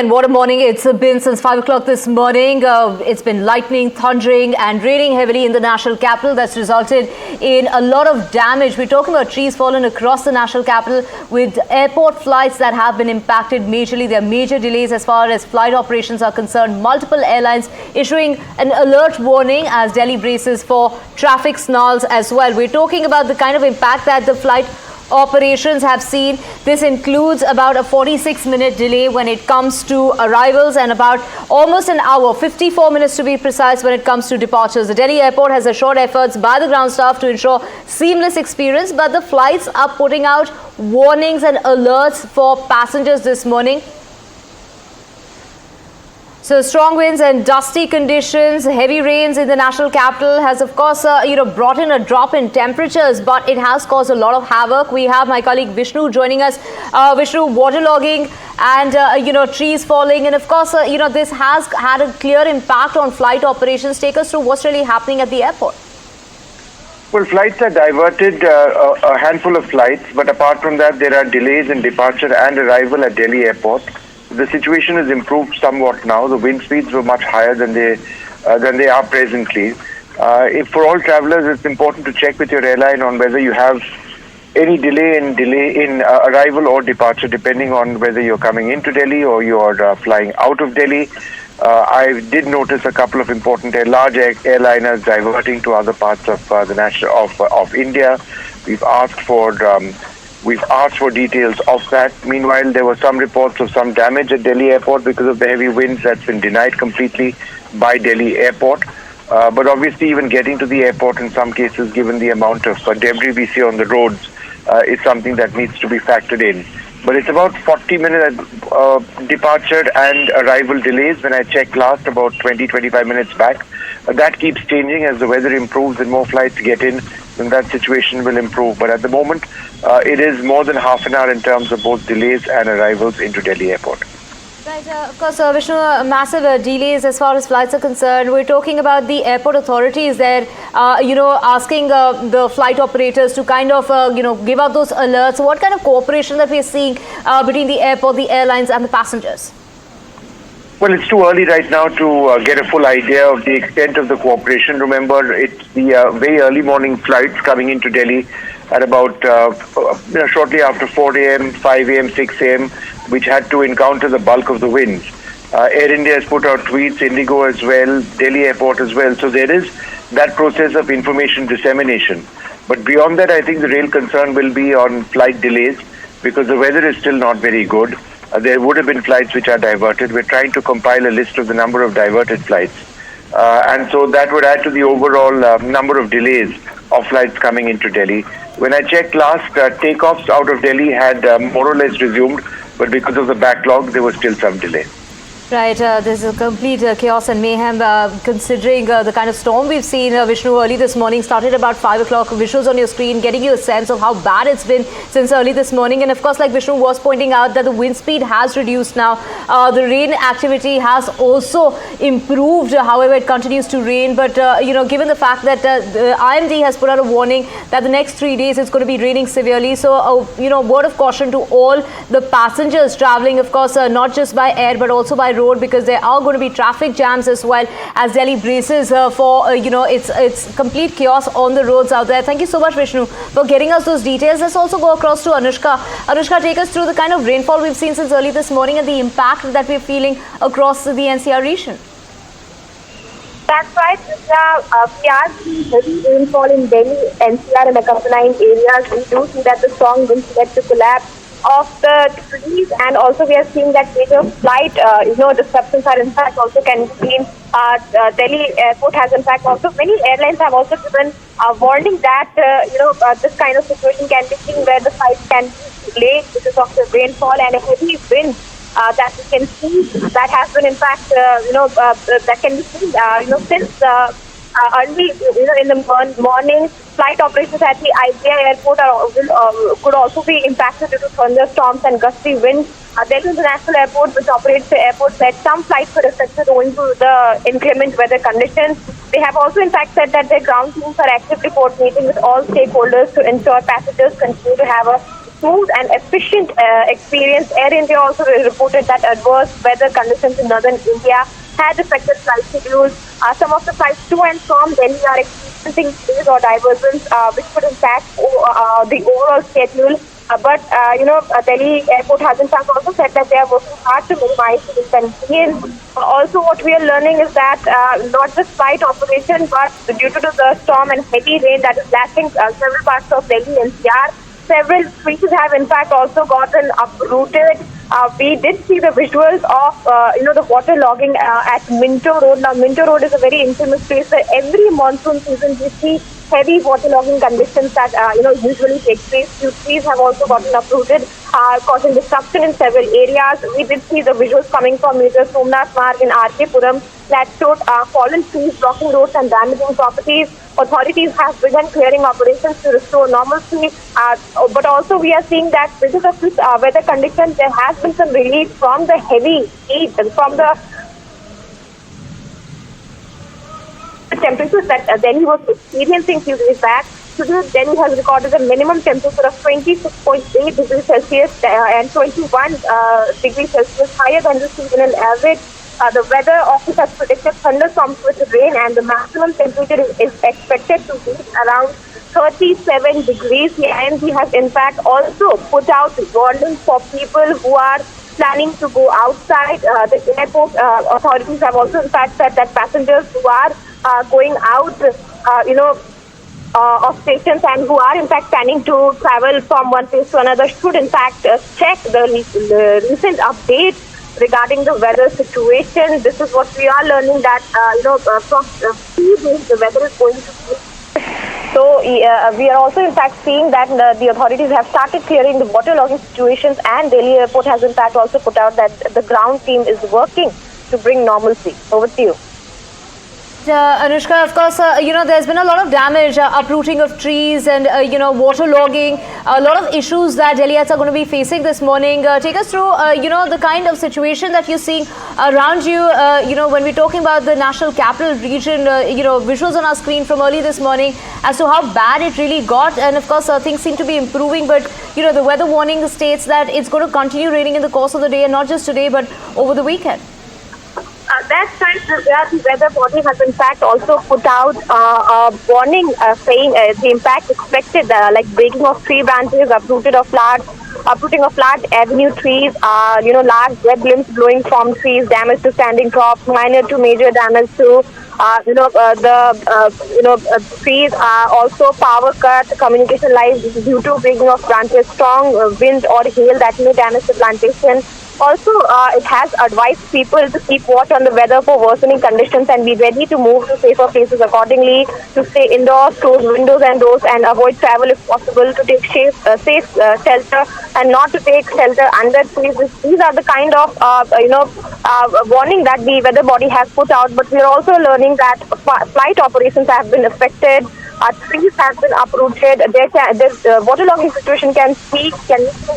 And what a morning it's been since 5 o'clock this morning. It's been lightning, thundering and raining heavily in the national capital. That's resulted in a lot of damage. We're talking about trees fallen across the national capital with airport flights that have been impacted majorly. There are major delays as far as flight operations are concerned. Multiple airlines issuing an alert warning as Delhi braces for traffic snarls as well. We're talking about the kind of impact that the flight operations have seen. This includes about a 46-minute delay when it comes to arrivals and about almost an hour, 54 minutes to be precise, when it comes to departures. The Delhi airport has assured efforts by the ground staff to ensure seamless experience, but the flights are putting out warnings and alerts for passengers this morning. So strong winds and dusty conditions, heavy rains in the national capital has of course brought in a drop in temperatures, but it has caused a lot of havoc. We have my colleague Vishnu joining us. Vishnu, waterlogging and trees falling, and of course this has had a clear impact on flight operations. Take us through what's really happening at the airport. Well, flights are diverted, a handful of flights, but apart from that, there are delays in departure and arrival at Delhi airport. The situation has improved somewhat now. The wind speeds were much higher than they are presently. For all travelers, it's important to check with your airline on whether you have any delay in arrival or departure, depending on whether you're coming into Delhi or you're flying out of Delhi. I did notice a couple of important large airliners diverting to other parts of of India. We've asked for details of that. Meanwhile, there were some reports of some damage at Delhi airport because of the heavy winds. That's been denied completely by Delhi airport. But obviously, even getting to the airport in some cases, given the amount of debris we see on the roads, is something that needs to be factored in. But it's about 40-minute departure and arrival delays. When I checked last, about 20-25 minutes back. That keeps changing as the weather improves and more flights get in, then that situation will improve. But at the moment, it is more than half an hour in terms of both delays and arrivals into Delhi airport. Right, of course, Vishnu, massive delays as far as flights are concerned. We're talking about the airport authorities there, asking the flight operators to kind of, give out those alerts. So what kind of cooperation that we're seeing between the airport, the airlines and the passengers? Well, it's too early right now to get a full idea of the extent of the cooperation. Remember, it's the very early morning flights coming into Delhi at about shortly after 4 a.m., 5 a.m., 6 a.m., which had to encounter the bulk of the winds. Air India has put out tweets, Indigo as well, Delhi airport as well. So there is that process of information dissemination. But beyond that, I think the real concern will be on flight delays because the weather is still not very good. There would have been flights which are diverted. We're trying to compile a list of the number of diverted flights. And so that would add to the overall number of delays of flights coming into Delhi. When I checked last, takeoffs out of Delhi had more or less resumed, but because of the backlog, there was still some delay. Right, there's a complete chaos and mayhem considering the kind of storm we've seen, Vishnu, early this morning. Started about 5 o'clock, visuals on your screen, getting you a sense of how bad it's been since early this morning. And of course, like Vishnu was pointing out, that the wind speed has reduced now. The rain activity has also improved. However, it continues to rain. But, given the fact that the IMD has put out a warning that the next 3 days it's going to be raining severely. So, word of caution to all the passengers traveling, of course, not just by air, but also by road, because there are going to be traffic jams as well as Delhi braces for it's complete chaos on the roads out there. Thank you so much, Vishnu, for getting us those details. Let's also go across to Anushka. Anushka, take us through the kind of rainfall we've seen since early this morning and the impact that we're feeling across the NCR region. That's right, we are seeing heavy rainfall in Delhi, NCR and accompanying areas. We do see that the strong winds led to collapse of the trees, and also we are seeing that major flight disruptions are in fact also can be seen. Delhi airport has in fact also, many airlines have also given warning that this kind of situation can be seen where the flight can be delayed because of the rainfall and a heavy wind that we can see. That has been in fact that can be seen since early in the morning. Flight operations at the IGI airport could also be impacted due to thunderstorms and gusty winds. Delhi International Airport, which operates the airport, said some flights were affected owing to the inclement weather conditions. They have also in fact said that their ground teams are actively coordinating with all stakeholders to ensure passengers continue to have a smooth and efficient experience. Air India also reported that adverse weather conditions in northern India had affected flight schedules. Some of the flights to and from Delhi are experiencing delays or diversions, which could impact the overall schedule. Delhi airport has in fact also said that they are working hard to minimize the inconvenience. Also, what we are learning is that not just flight operation, but due to the storm and heavy rain that is lashing several parts of Delhi-NCR, several trees have in fact also gotten uprooted. We did see the visuals of the water logging at Minto Road. Now, Minto Road is a very infamous place where every monsoon season we see heavy waterlogging conditions that usually take place. Few trees have also gotten uprooted, causing destruction in several areas. We did see the visuals coming from Major Somnath Marg in R.K. Puram that showed fallen trees blocking roads and damaging properties. Authorities have begun clearing operations to restore normalcy, but also we are seeing that because of this weather conditions, there has been some relief from the heavy heat, from the temperatures that Delhi was experiencing few days back. Today, Delhi has recorded a minimum temperature of 26.8 degrees Celsius and 21 degrees Celsius higher than the seasonal average. The weather office has predicted thunderstorms with rain, and the maximum temperature is expected to reach around 37 degrees. The IMD has in fact also put out warnings for people who are planning to go outside. The airport authorities have also in fact said that passengers who are going out, of stations and who are in fact planning to travel from one place to another should in fact check the recent updates regarding the weather situation. This is what we are learning, that from 3 days the weather is going to be. So we are also in fact seeing that the authorities have started clearing the waterlogging situations, and Delhi Airport has in fact also put out that the ground team is working to bring normalcy. Over to you. Anushka, of course, there's been a lot of damage, uprooting of trees and, waterlogging, a lot of issues that Delhiites are going to be facing this morning. Take us through, the kind of situation that you're seeing around you, when we're talking about the national capital region, visuals on our screen from early this morning as to how bad it really got. And of course, things seem to be improving, but, the weather warning states that it's going to continue raining in the course of the day, and not just today, but over the weekend. That's right. The weather body has in fact also put out a warning saying the impact expected, like breaking of tree branches, uprooting of large avenue trees, large dead limbs blowing from trees, damage to standing crops, minor to major damage to trees, also power cut, communication lines due to breaking of branches, strong wind or hail that may damage the plantation. Also, it has advised people to keep watch on the weather for worsening conditions and be ready to move to safer places accordingly, to stay indoors, close windows and doors, and avoid travel if possible, to take safe shelter and not to take shelter under trees. These are the kind of, warning that the weather body has put out, but we are also learning that flight operations have been affected. Trees have been uprooted. This waterlogging situation can be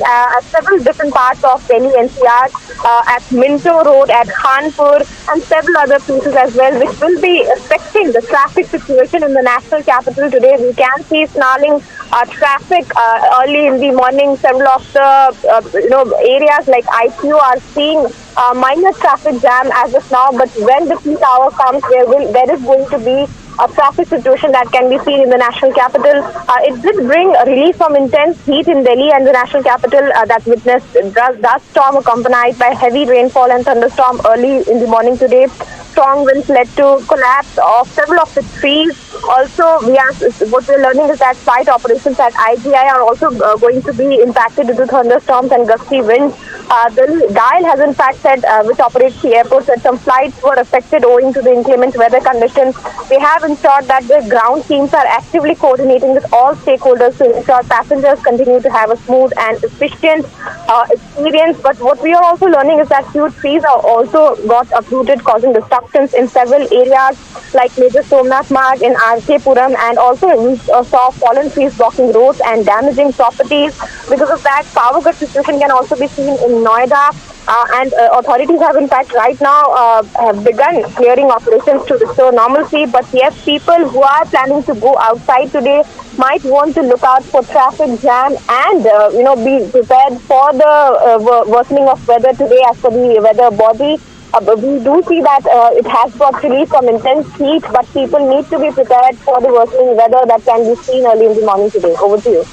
at several different parts of Delhi-NCR, at Minto Road, at Khanpur, and several other places as well, which will be affecting the traffic situation in the national capital today. We can see snarling traffic early in the morning. Several of the areas like ICU are seeing minor traffic jam as of now, but when the peak hour comes, there is going to be a traffic situation that can be seen in the national capital. It did bring relief from intense heat in Delhi and the national capital that witnessed dust storm accompanied by heavy rainfall and thunderstorm early in the morning today. Strong winds led to collapse of several of the trees. Also, what we're learning is that flight operations at IGI are also going to be impacted due to thunderstorms and gusty winds. The DIAL has in fact said, which operates the airport, that some flights were affected owing to the inclement weather conditions. They have ensured that the ground teams are actively coordinating with all stakeholders to ensure passengers continue to have a smooth and efficient experience. But what we are also learning is that few trees are also got uprooted, causing destruction disruptions in several areas like Major Somnath Marg in RK Puram, and also we saw fallen trees blocking roads and damaging properties. Because of that, power cut situation can also be seen in Noida. And authorities have in fact right now have begun clearing operations to restore normalcy. But yes, people who are planning to go outside today might want to look out for traffic jam and be prepared for the worsening of weather today. As per the weather body, we do see that it has brought relief from intense heat, but people need to be prepared for the worsening weather that can be seen early in the morning today. Over to you.